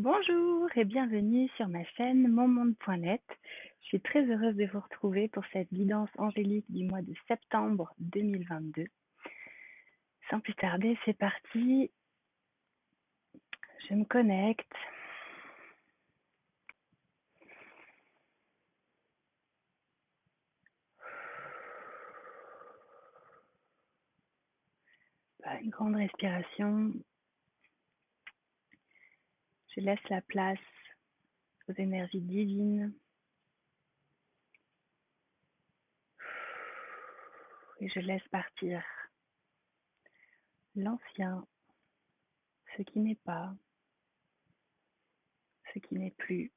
Bonjour et bienvenue sur ma chaîne monmonde.net. Je suis très heureuse de vous retrouver pour cette guidance angélique du mois de septembre 2022. Sans plus tarder, c'est parti. Je me connecte. Une grande respiration. Je laisse la place aux énergies divines. Et je laisse partir l'ancien, ce qui n'est pas, ce qui n'est plus.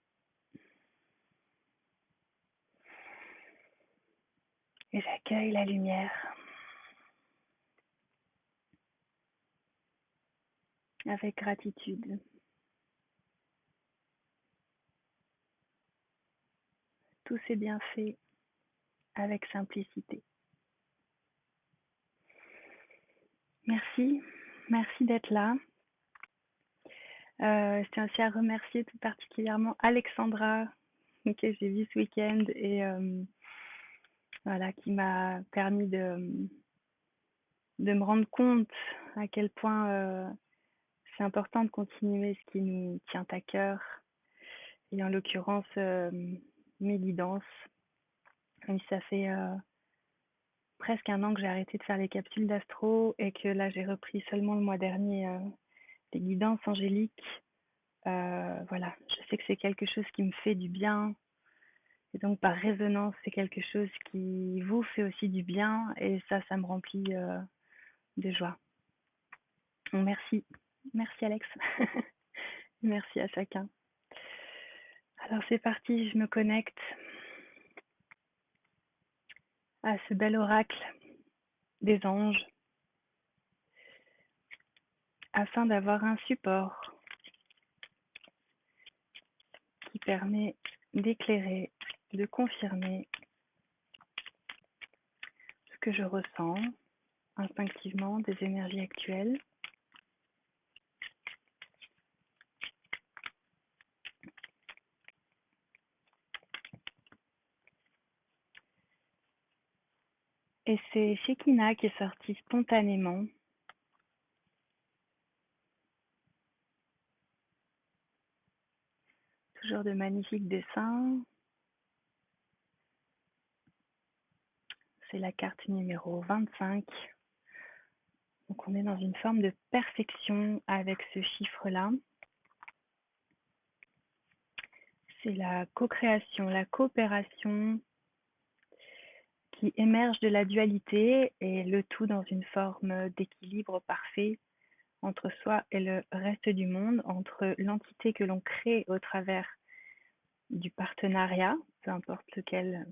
Et j'accueille la lumière avec gratitude. Tous ces bienfaits avec simplicité. Merci d'être là. Je tiens aussi à remercier tout particulièrement Alexandra, que j'ai vue ce week-end et voilà, qui m'a permis de me rendre compte à quel point c'est important de continuer ce qui nous tient à cœur, et en l'occurrence mes guidances. Même si ça fait presque un an que j'ai arrêté de faire les capsules d'astro et que là j'ai repris seulement le mois dernier les guidances angéliques. Voilà, je sais que c'est quelque chose qui me fait du bien. Et donc, par résonance, c'est quelque chose qui vous fait aussi du bien. Et ça me remplit de joie. Donc, merci. Merci, Alex. Merci à chacun. Alors, c'est parti. Je me connecte à ce bel oracle des anges afin d'avoir un support qui permet d'éclairer, de confirmer ce que je ressens instinctivement des énergies actuelles. Et c'est Shekinah qui est sortie spontanément. Toujours de magnifiques dessins. C'est la carte numéro 25. Donc on est dans une forme de perfection avec ce chiffre-là. C'est la co-création, la coopération qui émerge de la dualité et le tout dans une forme d'équilibre parfait entre soi et le reste du monde, entre l'entité que l'on crée au travers du partenariat, peu importe lequel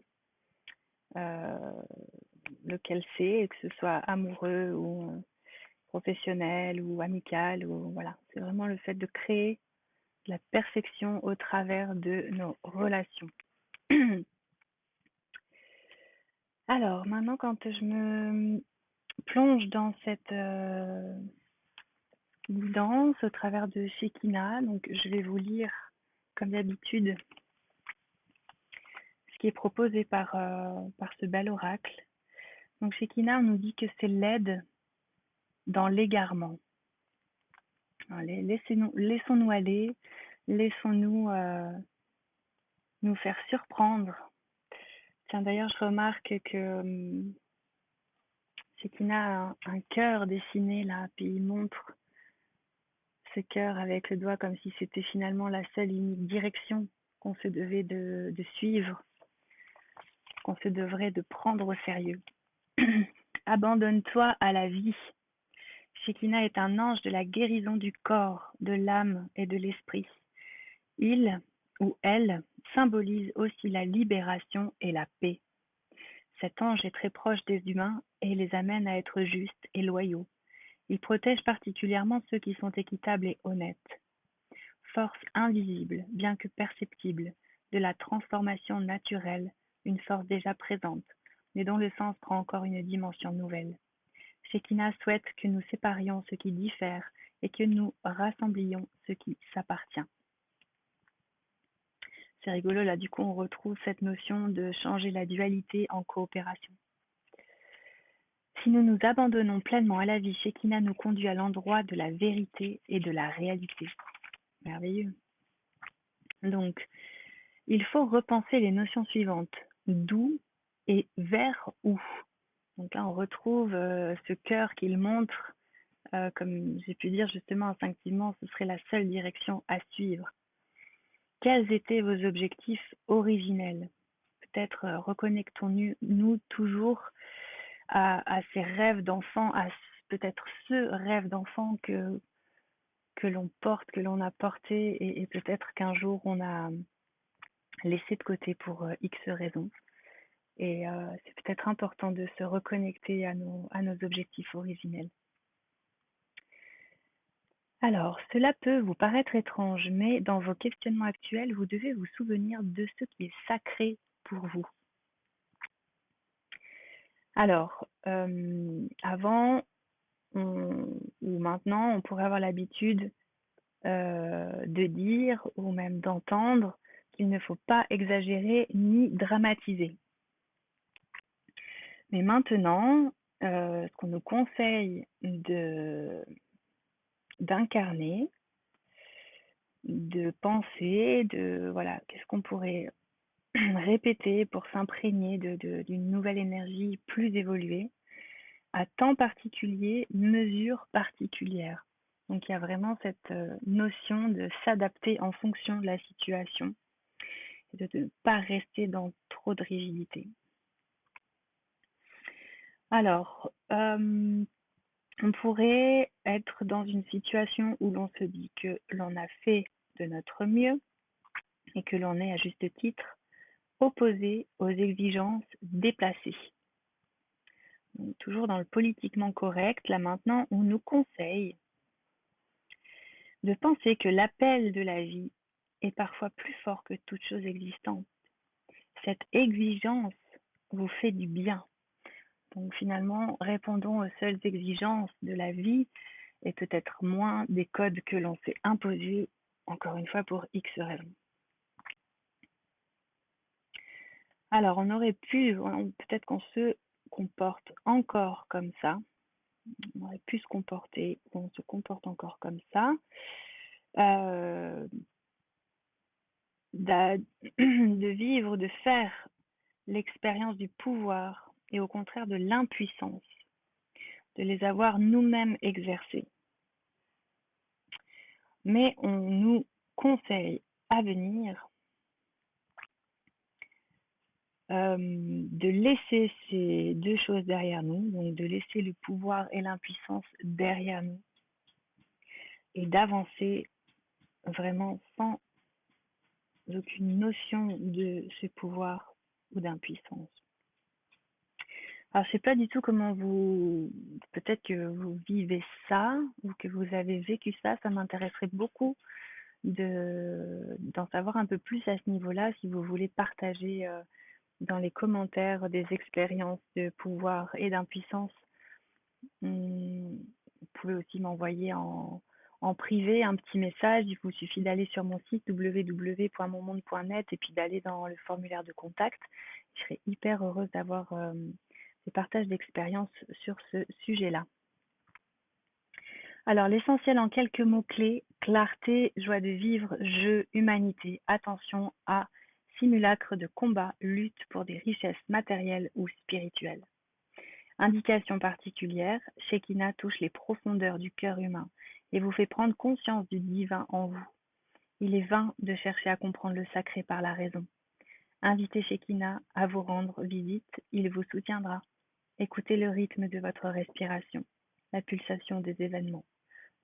c'est, que ce soit amoureux ou professionnel ou amical, ou voilà, c'est vraiment le fait de créer de la perfection au travers de nos relations. Alors maintenant, quand je me plonge dans cette guidance au travers de Shekinah, donc je vais vous lire comme d'habitude ce qui est proposé par ce bel oracle. Donc Shekinah, on nous dit que c'est l'aide dans l'égarement. Laissons-nous aller, laissons-nous nous faire surprendre. Tiens, d'ailleurs, je remarque que Shekinah a un cœur dessiné là, puis il montre ce cœur avec le doigt comme si c'était finalement la seule et unique direction qu'on se devait de suivre, qu'on se devrait de prendre au sérieux. Abandonne-toi à la vie. Shekinah est un ange de la guérison du corps, de l'âme et de l'esprit. Il ou elle symbolise aussi la libération et la paix. Cet ange est très proche des humains et les amène à être justes et loyaux. Il protège particulièrement ceux qui sont équitables et honnêtes. Force invisible, bien que perceptible, de la transformation naturelle, une force déjà présente, mais dont le sens prend encore une dimension nouvelle. Shekinah souhaite que nous séparions ce qui diffère et que nous rassemblions ce qui s'appartient. C'est rigolo, là, du coup, on retrouve cette notion de changer la dualité en coopération. Si nous nous abandonnons pleinement à la vie, Shekinah nous conduit à l'endroit de la vérité et de la réalité. Merveilleux. Donc, il faut repenser les notions suivantes. D'où et vers où. Donc là, on retrouve ce cœur qu'il montre, comme j'ai pu dire justement instinctivement, ce serait la seule direction à suivre. Quels étaient vos objectifs originels? Peut-être reconnectons-nous toujours à ces rêves d'enfant, à peut-être ce rêve d'enfant que l'on porte, que l'on a porté et peut-être qu'un jour on a laissé de côté pour X raisons. Et c'est peut-être important de se reconnecter à nos objectifs originels. Alors, cela peut vous paraître étrange, mais dans vos questionnements actuels, vous devez vous souvenir de ce qui est sacré pour vous. Alors, avant ou maintenant, on pourrait avoir l'habitude de dire ou même d'entendre qu'il ne faut pas exagérer ni dramatiser. Mais maintenant, ce qu'on nous conseille d'incarner, de penser, voilà, qu'est-ce qu'on pourrait répéter pour s'imprégner d'une nouvelle énergie plus évoluée, à temps particulier, mesure particulière. Donc il y a vraiment cette notion de s'adapter en fonction de la situation et de ne pas rester dans trop de rigidité. Alors, on pourrait être dans une situation où l'on se dit que l'on a fait de notre mieux et que l'on est à juste titre opposé aux exigences déplacées. Donc, toujours dans le politiquement correct, là maintenant, on nous conseille de penser que l'appel de la vie est parfois plus fort que toute chose existante. Cette exigence vous fait du bien. Donc finalement, répondons aux seules exigences de la vie et peut-être moins des codes que l'on s'est imposés, encore une fois pour X raisons. Alors on aurait pu, peut-être qu'on se comporte encore comme ça, on aurait pu se comporter, on se comporte encore comme ça, de vivre, de faire l'expérience du pouvoir et au contraire de l'impuissance, de les avoir nous-mêmes exercés. Mais on nous conseille à venir de laisser ces deux choses derrière nous, donc de laisser le pouvoir et l'impuissance derrière nous et d'avancer vraiment sans aucune notion de ce pouvoir ou d'impuissance. Alors, je sais pas du tout comment peut-être que vous vivez ça ou que vous avez vécu ça. Ça m'intéresserait beaucoup d'en savoir un peu plus à ce niveau-là, si vous voulez partager dans les commentaires des expériences de pouvoir et d'impuissance. Vous pouvez aussi m'envoyer en privé un petit message. Il vous suffit d'aller sur mon site www.monmonde.net et puis d'aller dans le formulaire de contact. Je serais hyper heureuse d'avoir des partages d'expériences sur ce sujet-là. Alors, l'essentiel en quelques mots-clés: clarté, joie de vivre, jeu, humanité, attention à simulacre de combat, lutte pour des richesses matérielles ou spirituelles. Indication particulière, Shekinah touche les profondeurs du cœur humain et vous fait prendre conscience du divin en vous. Il est vain de chercher à comprendre le sacré par la raison. Invitez Shekinah à vous rendre visite, il vous soutiendra. Écoutez le rythme de votre respiration, la pulsation des événements.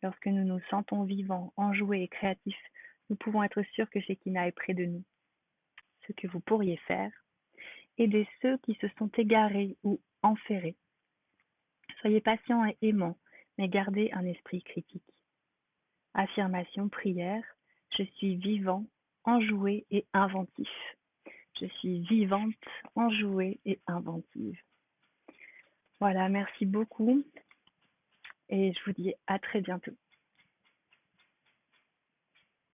Lorsque nous nous sentons vivants, enjoués et créatifs, nous pouvons être sûrs que Shekinah est près de nous. Ce que vous pourriez faire, aider ceux qui se sont égarés ou enferrés. Soyez patients et aimants, mais gardez un esprit critique. Affirmation, prière, je suis vivant, enjoué et inventif. Je suis vivante, enjouée et inventive. Voilà, merci beaucoup et je vous dis à très bientôt.